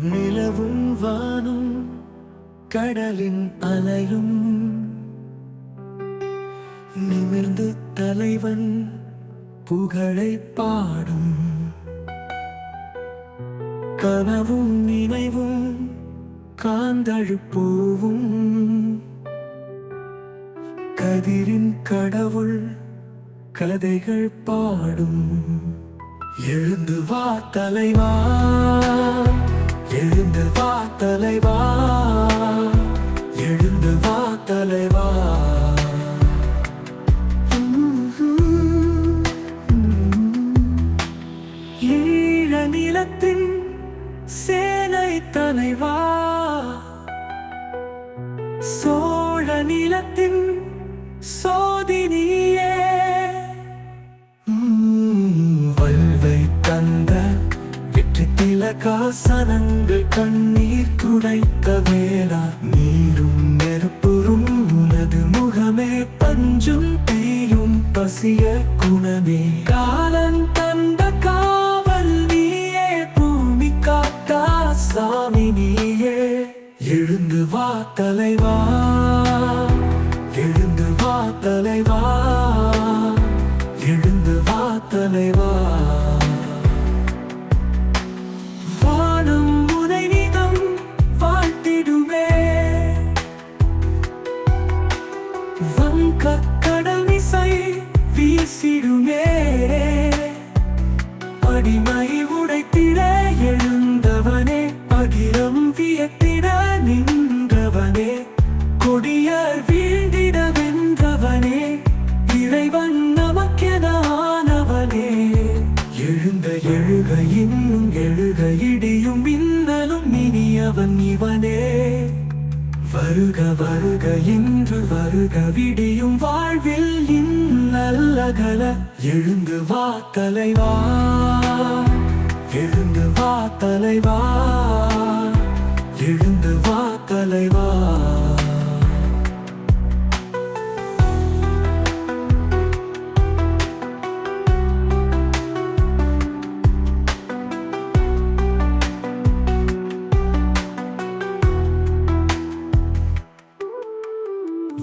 நிலவும் வானும் கடலின் அலையும் நிமிர்ந்து தலைவன் புகழை பாடும். கனவும் நினைவும் காந்தழுப்பூவும் கதிரின் கடவுள் கதைகள் பாடும். எழுந்து வா தலைவா, எழுந்து வா தலைவா, எழுந்து வா தலைவா. ஈழ நிலத்தின் சேனை தலைவா, சோழ நிலத்தின் சோதினியே. வல்வை தந்த வெற்றி திலகாசனங்கள் கண்ணீர் துடைத்த வேளா, நீரும் நெருப்புறும் உனது முகமே பஞ்சும் தீயும் பசிய குணமே. காலன் தந்த காவல் நீயே, பூமி காத்தா சாமி நீயே. எழுந்து வா தலைவா, எழுந்து வா தலைவா, எழுந்து வா தலைவா. வானம் உனை நிதம் வாழ்த்திடுமே, வங்கக் கடல் இசை வீசிடுமே. அடிமை உடைத்திட எழுந்தவனே, அகிலம் வியத்திட நின்றவனே, கொடியர் வீழ்ந்திட வென்றவனே, இறைவன் நமக்கென ஆனவனே. எழுந்த எழுக இன்னும் எழுக, இடியும் மின்னலும் இனியவன் இவனே. வருக வருக இன்று வருக, விடியும் வாழ்வில் இன்னல்லகல. எழுந்து வா தலைவா, எழுந்து வா தலைவா, எழுந்து வா தலைவா.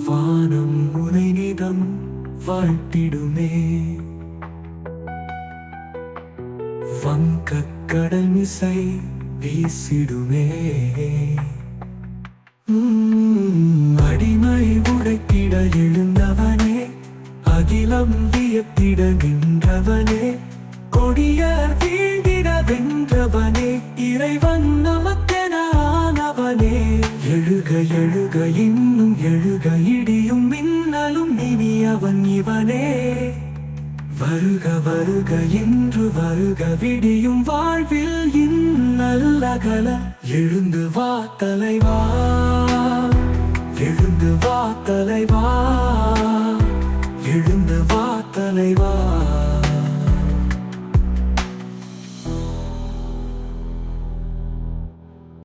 வானம் உனை நிதம் வாழ்த்திடுமே, வங்கக் கடல் மிசை வீசிடுமே. அடிமை உடைத்திட எழுந்தவனே, அகிலம் வியத்திட நின்றவனே, கொடியர் வீழ்ந்திட வென்றவனே, இறைவன் நமக்கென ஆனவனே. எழுக எழுக இன்னும் எழுக, இடியும் மின்னலும் இனியவன் இவனே. வருக வருக இன்று வருக, விடியும் வாழ்வில் இன்னல்லகல. எழுந்து வா தலைவா, எழுந்து வா தலைவா, எழுந்து வா தலைவா.